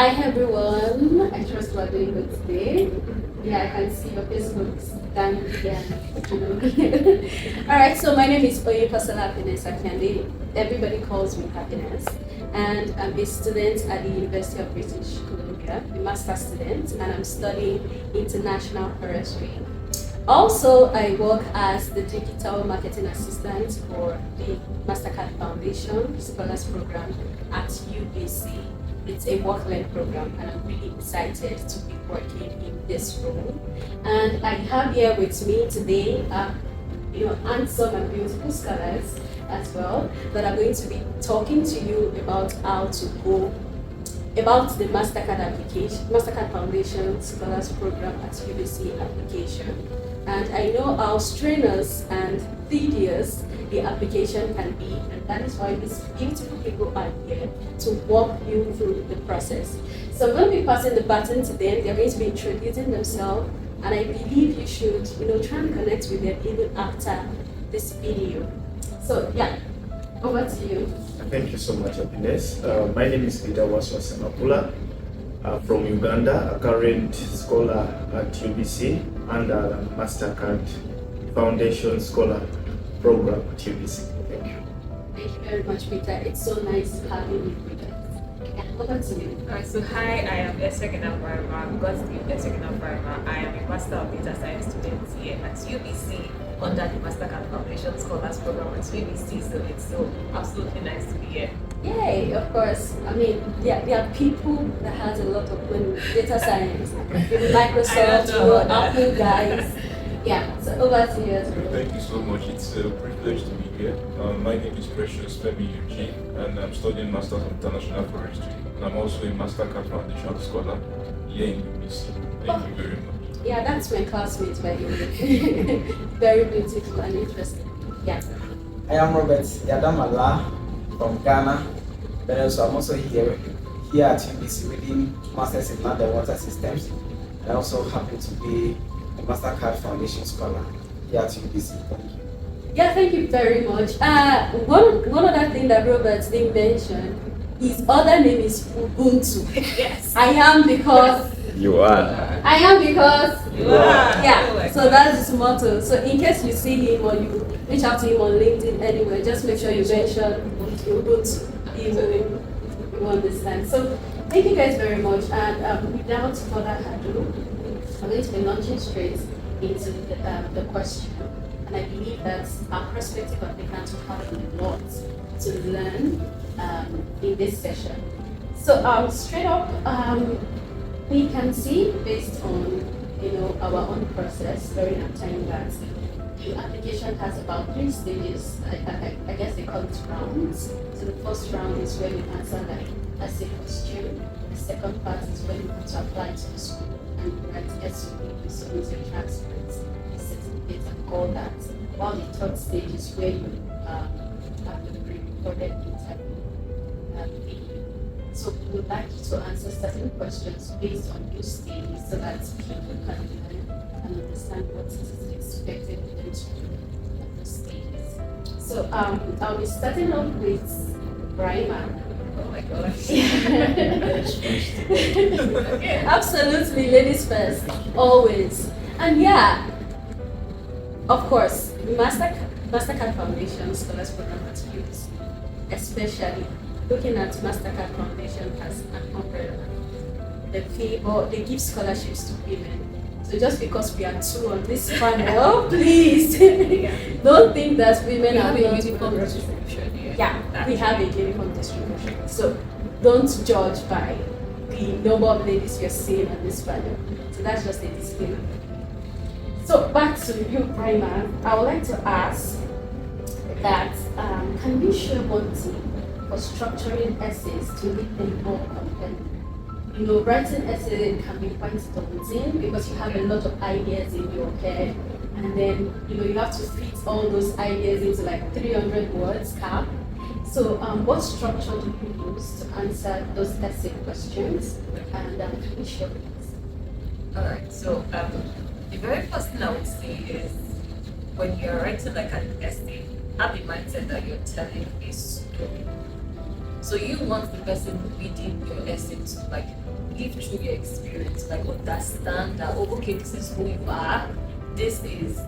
Hi everyone, I trust we're doing good today. Yeah, I can see your face looks done again. Alright, so my name is Oye Pasala Happiness Akande. Everybody calls me Happiness. And I'm a student at the University of British Columbia, a master's student, and I'm studying international forestry. Also, I work as the digital marketing assistant for the Mastercard Foundation Scholars program at UBC. It's a work-learn program, and I'm really excited to be working in this role. And I have here with me today, handsome and beautiful scholars as well that are going to be talking to you about how to go about the Mastercard Foundation Scholars program at UBC application. And I know how strenuous and tedious the application can be, and that is why these beautiful people are here to walk you through the process. So I'm going to be passing the baton to them. They're going to be introducing themselves, and I believe you should, try and connect with them even after this video. So yeah, over to you. Thank you so much, Happiness. My name is Peter Waswasemapula from Uganda, a current scholar at UBC under the Mastercard Foundation Scholar program at UBC. Thank you. Thank you very much, Peter. It's so nice having you with us. Yeah, over to you. Alright, so hi, I am Esegina Barima. God's name Esegina Barima. I am a Master of Data Science student here at UBC under the Mastercard Foundation Scholars program at UBC. So it's so absolutely nice to be here. Yay, of course. I mean, there are people that has a lot of money, data science, Microsoft, Apple guys. Yeah, so over to you as well. Thank you so much. It's a privilege to be here. My name is Precious Femi Eugene, and I'm studying Masters of International Forestry. And I'm also a Mastercard Foundation Scholar here in UBC. Thank you very much. Yeah, that's my classmates, by the way. Very beautiful and interesting. Yeah. I am Robert Yadamala from Ghana, but also I'm also here at UBC reading Masters in Land and Water Systems. I also happen to be a Mastercard Foundation Scholar here at UBC. Thank you. Yeah, thank you very much. One other thing that Robert didn't mention, his other name is Ubuntu. Yes. I am because You are. I am because You are. yeah. Oh my So God. that's his motto. So in case you see him or you reach out to him on LinkedIn anyway, just make sure you mention Ubuntu. He will understand. So thank you guys very much. And without further ado, I'm going to be launching straight into the question. And I believe that our prospective applicants will have a lot to learn in this session. So straight up, we can see based on our own process during our time that the application has about 3 stages. I guess they call it rounds. So the first round is where you answer like essay question. The second part is when you have to apply to the school and you write SOP, you submit your transcripts, your certificates and all that. While the third stage is where you have the pre-recorded interview video. So we would like you to answer certain questions based on those stages so that people can learn and understand what is expected of them to do at those stages. So I'll be starting off with Brahima. Oh my gosh. Absolutely, ladies first, always. And yeah, of course, Mastercard Foundation Scholars Program at UBC, especially looking at Mastercard Foundation as an umbrella. They give scholarships to women. So just because we are 2 on this panel, please don't think that women are not uniform distribution here. Yeah, we have a uniform distribution. So don't judge by the number of ladies you're seeing on this panel. So that's just a disclaimer. So back to you, Prima. I would like to ask that can you share one tip for structuring essays to make them more compelling? Writing essay can be quite daunting because you have a lot of ideas in your head, and then you have to fit all those ideas into like 300 words cap. So what structure do you use to answer those essay questions? And can you share with us? Alright, so the very first thing I would say is when you're writing like an essay, have the mindset that you're telling a story. So you want the person reading your essay to like live through your experience, like understand that, oh, okay, this is who you are, this is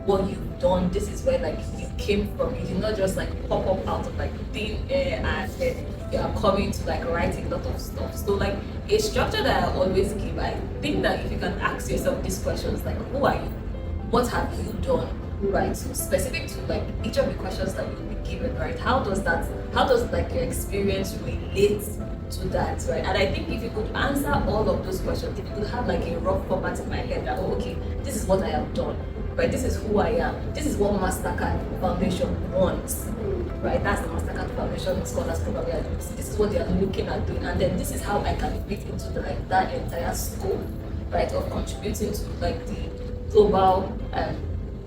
what you've done, this is where like you came from. You did not just like pop up out of like thin air and then you are coming to like write a lot of stuff. So like a structure that I always give, I think that if you can ask yourself these questions like, who are you? What have you done? Right, so specific to like each of the questions that you'll be given, right? How does like your experience relate to that, right? And I think if you could answer all of those questions, if you could have like a rough format in my head that, oh, okay, this is what I have done, right? This is who I am. This is what Mastercard Foundation wants, right? That's the Mastercard Foundation Scholars Program. This is what they are looking at doing, and then this is how I can fit into the, like that entire scope, right, of contributing to like the global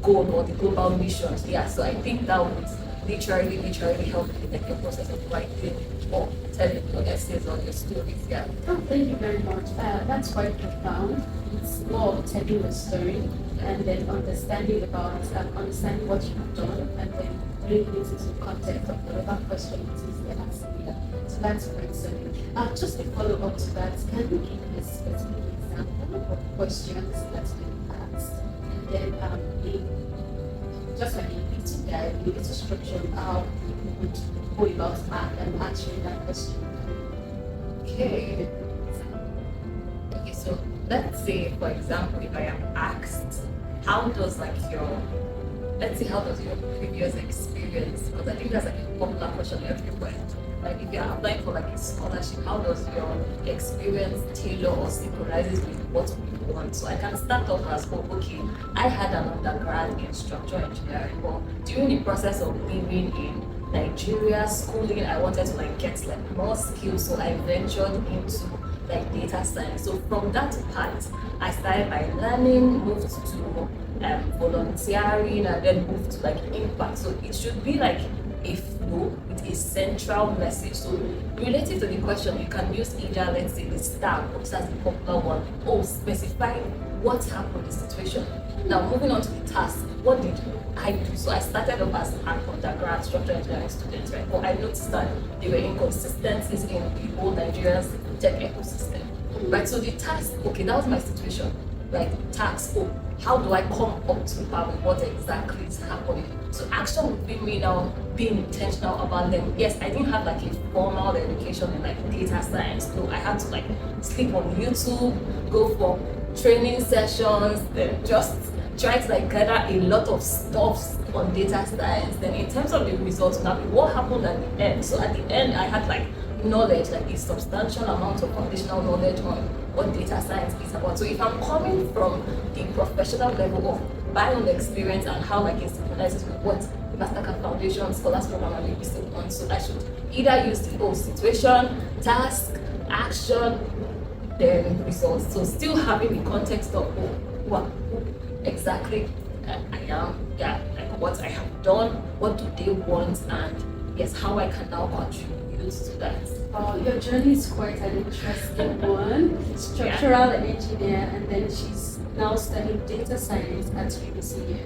goal or the global mission. Yeah, so I think that would literally help you in the process of writing or telling your essays or your stories. Yeah. Oh, thank you very much. That's quite profound. It's more of telling a story and then understanding understanding what you've done and then bringing it into the context of whatever question it is they're asking you. So that's great. So, just to follow up to that, can you give a specific example of questions that's been asked? And then just like a little guide, a little structure how you would go about answering that question. Okay. Okay, so let's say, for example, if I am asked, how does your previous experience, because I think that's like a popular question everywhere. Like if you're applying for like a scholarship, how does your experience tailor or synchronizes with what we want? So I can start off as, oh, okay, I had an undergrad in structural engineering, but during the process of living in Nigeria, schooling, I wanted to like get like more skills, so I ventured into like data science. So from that part, I started by learning, moved to volunteering, and then moved to like impact. So it should be like a flow with a central message. So related to the question, you can use either, let's say, the star, which is the popular one, or specify what happened in the situation. Now moving on to the task, what did I do? So I started off as an undergrad structural engineering student, right? But I noticed that there were inconsistencies in the whole Nigeria's tech ecosystem, right? So the task, okay, that was my situation, right? Task, oh, how do I come up to par with what exactly is happening? So action would be me now being intentional about them. Yes, I didn't have like a formal education in like data science. No, I had to like sleep on YouTube, go for training sessions, then just try to like gather a lot of stuff on data science. Then in terms of the results, now what happened at the end? So at the end, I had like knowledge, like a substantial amount of foundational knowledge on what data science is about. So if I'm coming from the professional level of my own experience and how like it synchronizes with what the Mastercard Foundation Scholars Program and UBC on, so I should either use the whole situation, task, action, then results. So still having the context of who exactly I am, yeah, like what I have done, what do they want, and yes, how I can now contribute to that. Your journey is quite an interesting one. Structural engineer, and then she's now studying data science at UBC.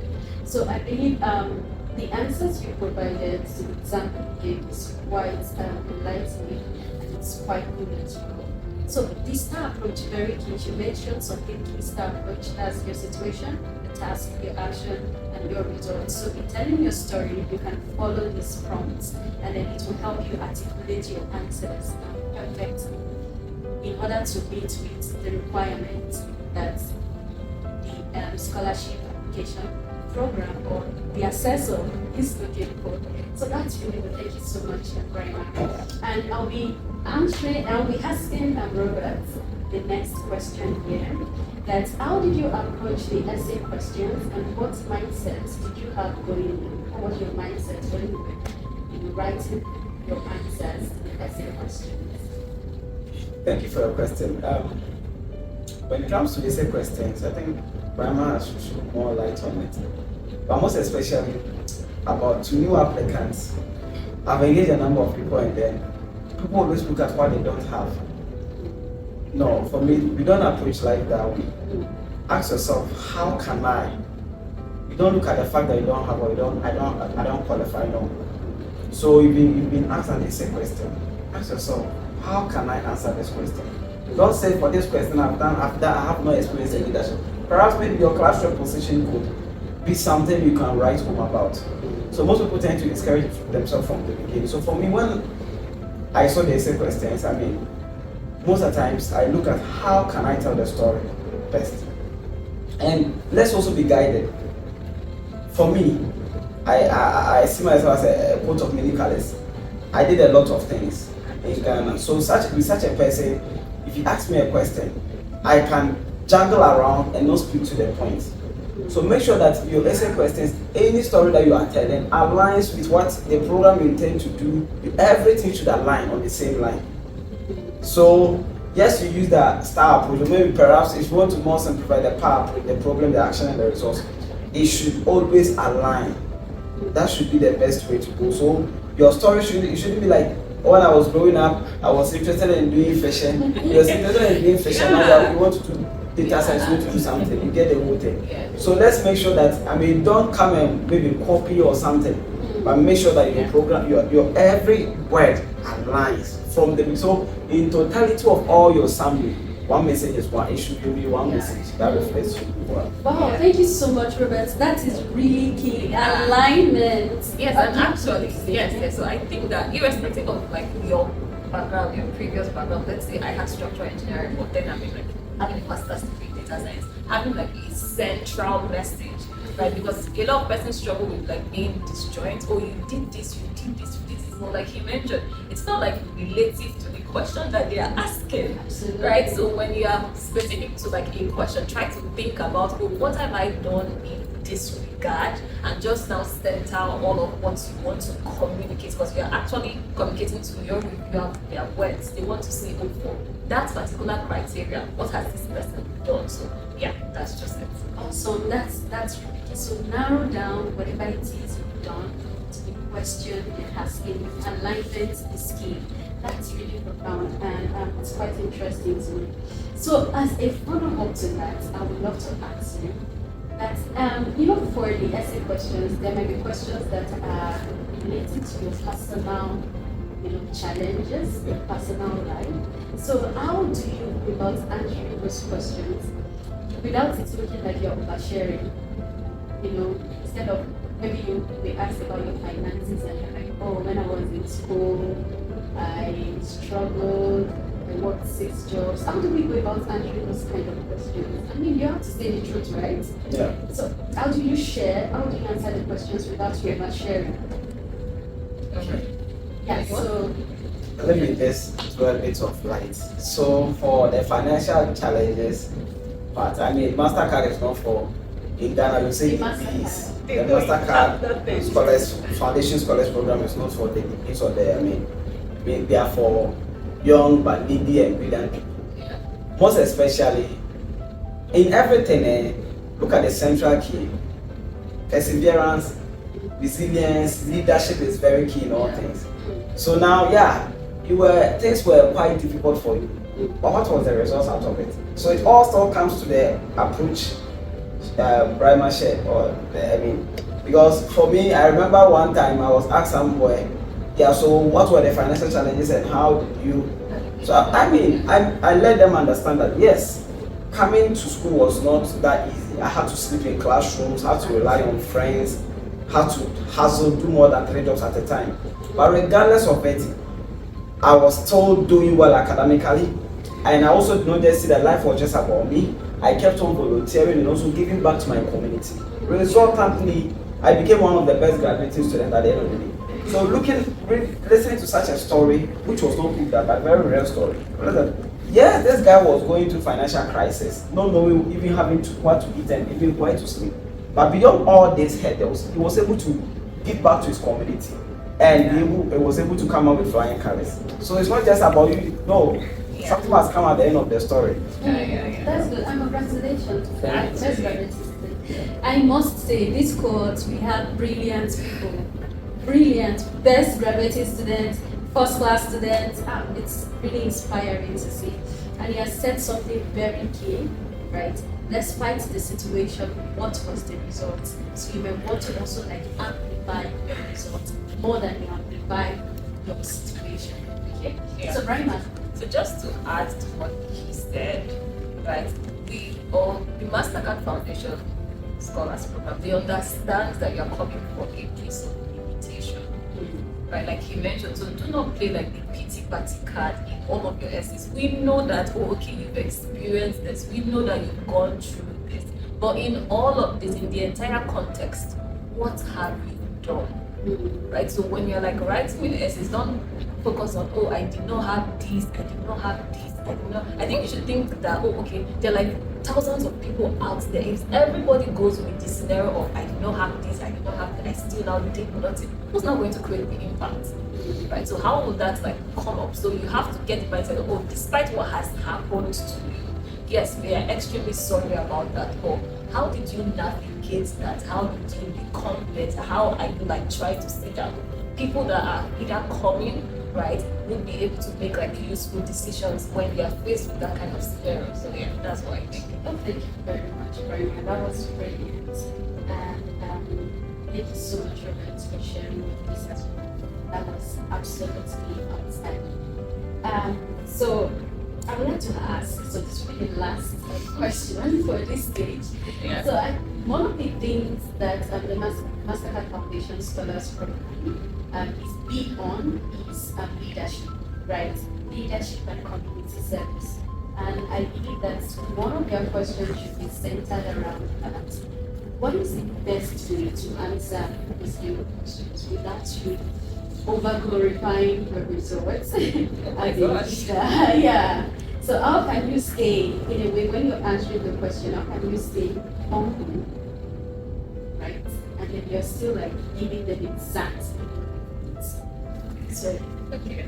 So I believe the answers you provided, the example you gave, is quite enlightening and it's quite good as well. So the STAR approach, very key. You mentioned something key STAR approach as your situation, the task, your action, and your results. So in telling your story, you can follow these prompts, and then it will help you articulate your answers perfectly in order to meet with the requirements that the scholarship application program or the assessor is looking for. So that's really good. Thank you so much, Brian. And I'll be asking Robert the next question here. That's how did you approach the essay questions and what mindsets did you have going in? What was your mindset when you were writing your answers to the essay questions? Thank you for your question. When it comes to essay questions, I think Brahma should shed more light on it. But most especially about new applicants, I've engaged a number of people, and then people always look at what they don't have. No, for me, we don't approach life that way. Ask yourself, how can I? You don't look at the fact that you don't have or I don't qualify. No. So you've been asked an essay question. Ask yourself, how can I answer this question? Don't say for this question I've done, I have no experience in leadership. Perhaps maybe your classroom position could be something you can write home about. So most people tend to discourage themselves from the beginning. So for me, when I saw the essay questions, I mean, most of the times I look at how can I tell the story best. And let's also be guided. For me, I see myself as a coat of many colors. I did a lot of things in Ghana. So with such a person, if you ask me a question, I can juggle around and not speak to the point. So make sure that your essay questions, any story that you are telling, aligns with what the program you intend to do. Everything should align on the same line. So yes, you use the STAR approach, or maybe perhaps if you want to more simplify the power approach, the problem, the action, and the results, it should always align. That should be the best way to go. So your story shouldn't be like, when I was growing up, I was interested in doing fashion. You was interested in doing fashion, now that you want to do data science, you want to do something, you get the whole thing. So let's make sure that, I mean, don't come and maybe copy or something, but make sure that your program, your every word aligns from the, so in totality of all your summary, one message is one, it should be one message that reflects you well. Wow, thank you so much, Robert. That is really key. Alignment. Yes, and actually, yes. So I think that irrespective of like your background, your previous background, let's say I had structural engineering, but then I mean like having a master's degree in data science, having like a central message, right? Because a lot of persons struggle with like being disjoint. Oh, you did this. It's not like he mentioned. It's not like relative to the question that they are asking. Absolutely. Right? So when you are specific to like a question, try to think about, oh, what have I done in this regard, and just now center all of what you want to communicate, because you are actually communicating to your their words. They want to see, oh, for that particular criteria, what has this person done? So yeah, that's just it. Awesome. That's really key. So narrow down whatever it is you've done to the question it has in alignment is key. That's really profound, and it's quite interesting to me. So as a follow-up to that, I would love to ask you that, for the essay questions, there may be questions that are related to your personal, challenges, your personal life. So how do you go about answering those questions without it looking like you're oversharing? Instead of maybe you may ask about your finances and you're like, oh, when I was in school, I struggled, I worked 6 jobs. How do we go about answering those kind of questions? I mean, you have to say the truth, right? Yeah. So how do you share? How do you answer the questions without you ever sharing? Okay. Yeah, so Let me just throw a bit of light. So for the financial challenges part, I mean, Mastercard is not for, in Ghana, you say degrees. The Mastercard Scholars Foundation Scholars program is not for the degrees or the, I mean, they are for young but needy and brilliant people. Most especially, in everything, look at the central key. Perseverance, resilience, leadership is very key in all things. So now, things were quite difficult for you. But what was the result out of it? So it all still comes to the approach, Brian shared, because for me, I remember one time I was asked some boy, so what were the financial challenges and how did you? So I let them understand that yes, coming to school was not that easy. I had to sleep in classrooms, had to rely on friends, had to hustle, do more than 3 jobs at a time. But regardless of it, I was still doing well academically, and I also did not just see that life was just about me. I kept on volunteering and also giving back to my community. Resultantly, I became one of the best graduating students at the end of the day. So listening to such a story, which was not good, but a very real story, this guy was going through financial crisis, not knowing, even having what to eat and even where to sleep. But beyond all these hurdles, he was able to give back to his community, and he was able to come out with flying colors. So it's not just about you, no. Something has come at the end of the story. That's good. Congratulations. I must say, this cohort, we have brilliant people. Brilliant, best graduating students, first class students. It's really inspiring to see. And he has said something very key, right? Despite the situation, what was the result? So you may want to also amplify the result more than you amplify survive your situation. Okay? Yeah. So, Brahma. So just to add to what he said, right, we all the Mastercard Foundation Scholars Program, they understand that you're coming for a place of limitation. Right, like he mentioned, so do not play like the pity party card in all of your essays. We know that, oh, okay, you've experienced this, we know that you've gone through this, but in all of this, in the entire context, what have you done? Right, so when you're like writing your essays, don't focus on, oh, I did not have this, I did not have this, I did not. I think you should think that, oh, okay, there are like thousands of people out there. If everybody goes with the scenario of, I did not have this, I did not have that, I still now did nothing, who's not going to create the impact? Right, so how will that like come up? So you have to get the mindset of, oh, despite what has happened to you, yes, we are extremely sorry about that, but how did you navigate that? How did you become better? How are you like trying to see that people that are either coming, right, will be able to make like useful decisions when they are faced with that kind of scenario? So yeah, that's what I think. Oh, thank you very much, Brahma. That was brilliant. And thank you so much, Robert, for sharing with this as well. That was absolutely outstanding. So I would like to ask, so this will be the last question for this stage. Yeah. So one of the things that the Mastercard Foundation Scholars Program is big on is leadership, right? Leadership and community service. And I believe that one of their questions should be centered around that. What is the best way to answer these kind of questions without you over-glorifying the results? Oh my gosh. Yeah. So how can you stay, in a way, when you're answering the question, how can you stay humble, right? And then you're still like giving them exact. So, Okay.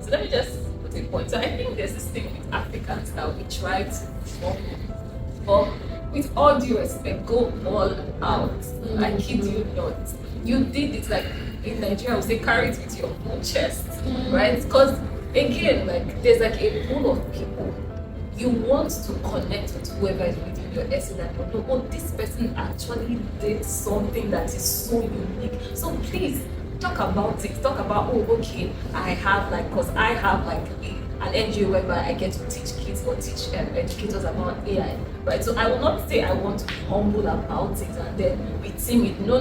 So let me just put a point. So I think there's this thing with Africans that we try to perform, but with all due respect, go all out. I kid you not. You did it like in Nigeria, we say carry it with your full chest, right? Because again, like there's like a pool of people. You want to connect with whoever is reading your essay that you know, oh, this person actually did something that is so unique. So please talk about it. Talk about, oh, okay, I have like, because I have like an NGO whereby I get to teach kids or teach educators about AI, right? So I will not say I want to be humble about it and then be timid. No.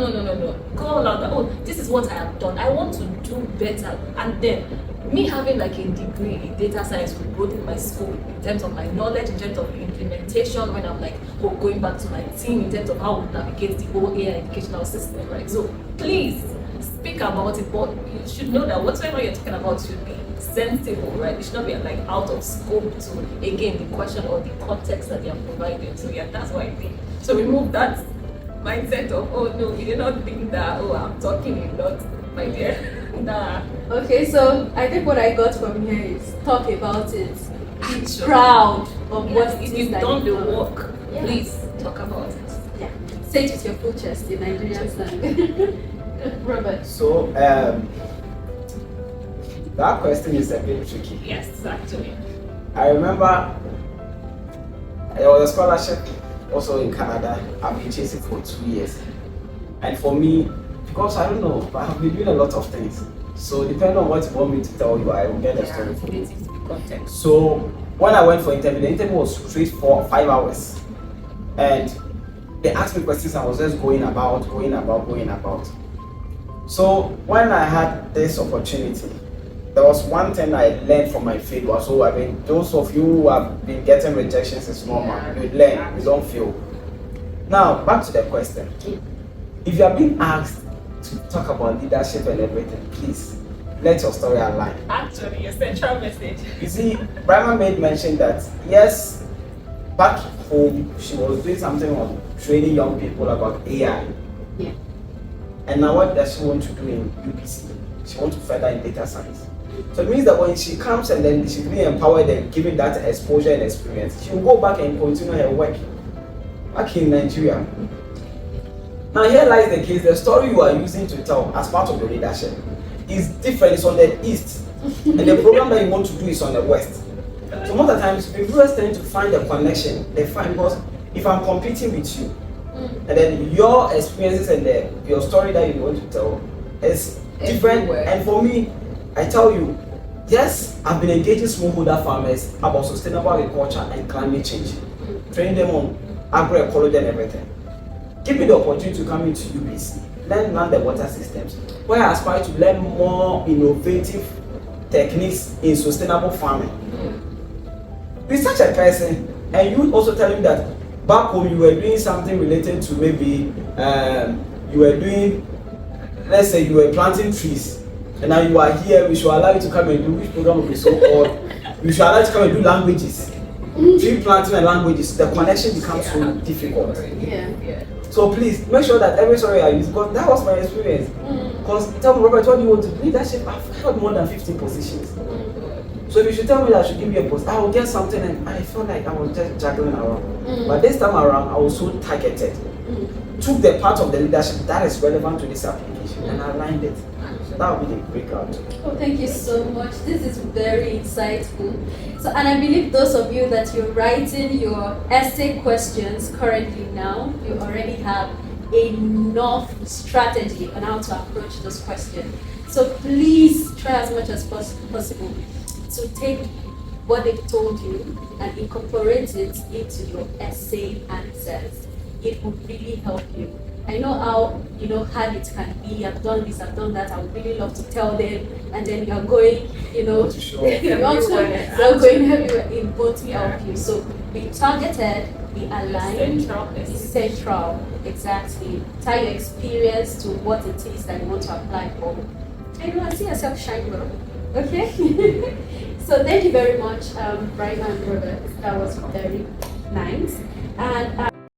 Go all out. Oh, this is what I have done. I want to do better. And then me having like a degree in data science will go in my school in terms of my knowledge, in terms of implementation, when I'm like, oh, going back to my team in terms of how we navigate the whole AI educational system, right? So please speak about it, but you should know that whatever you're talking about should be sensible, right? It should not be like out of scope to, again, the question or the context that they are providing. So yeah, that's what I think. So remove that mindset of, oh no, you did not think that, oh, I'm talking a lot, my dear. Nah. okay, so I think what I got from here is talk about it. Be Actually, proud of yes, what it if is you've that done the you've done. work, Yeah. please talk about it. Yeah. Say it with your full chest in Nigerian slang. Robert. So that question is a bit tricky. Yes, actually. I remember there was a scholarship also in Canada. I've been chasing for 2 years. And for me, because I don't know, but I've been doing a lot of things. So depending on what you want me to tell you, I will get a story for you. Context. So when I went for interview, the interview was straight for 5 hours. And they asked me questions I was just going about. So when I had this opportunity, there was one thing I learned from my failure. So I mean, those of you who have been getting rejections is normal. You learn, you don't fail. Now back to the question. If you are being asked to talk about leadership and everything, please let your story align. Actually, a central message. You see, Brahma made mention that yes, back home she was doing something on training young people about AI. Yeah. And now what does she want to do in UBC? She wants to further in data science. So it means that when she comes and then she's being empowered and given that exposure and experience, she will go back and continue her work back in Nigeria. Now here lies the case, the story you are using to tell as part of your leadership is different, it's on the east. And the program that you want to do is on the west. So most of the times, reviewers tend to find a connection. They find, because if I'm competing with you, and then your experiences and your story that you want to tell is different. Everywhere. And for me, I tell you, yes, I've been engaging smallholder farmers about sustainable agriculture and climate change, training them on agroecology and everything. Give me the opportunity to come into UBC, learn the water systems, where I aspire to learn more innovative techniques in sustainable farming. Be such a person, and you also tell him that back home you were doing something related to maybe you were doing, let's say you were planting trees, and now you are here. We should allow you to come and do, which program will be so called? We should allow you to come and do languages, tree planting and languages. The connection becomes so difficult. Yeah. So please make sure that every story I use, because that was my experience. Because tell me, Robert, what do you want to do? Leadership, I've held more than 15 positions. So if you should tell me that I should give you a post, I will get something, and I felt like I was just juggling around. But this time around, I was so targeted. Took the part of the leadership that is relevant to this application and aligned it. So that would be the breakout. Oh, thank you so much. This is very insightful. So, and I believe those of you that you're writing your essay questions currently now, you already have enough strategy on how to approach those questions. So please try as much as possible to take what they've told you and incorporate it into your essay answers. It will really help you. I know how hard it can be. I've done this, I've done that. I would really love to tell them, and then you're going, you're going everywhere. It won't help you. So be targeted, be aligned, be central. Exactly. Tie your experience to what it is that you want to apply for, and you will see yourself shine well. Okay. So thank you very much, Brian and Robert. That was very nice. And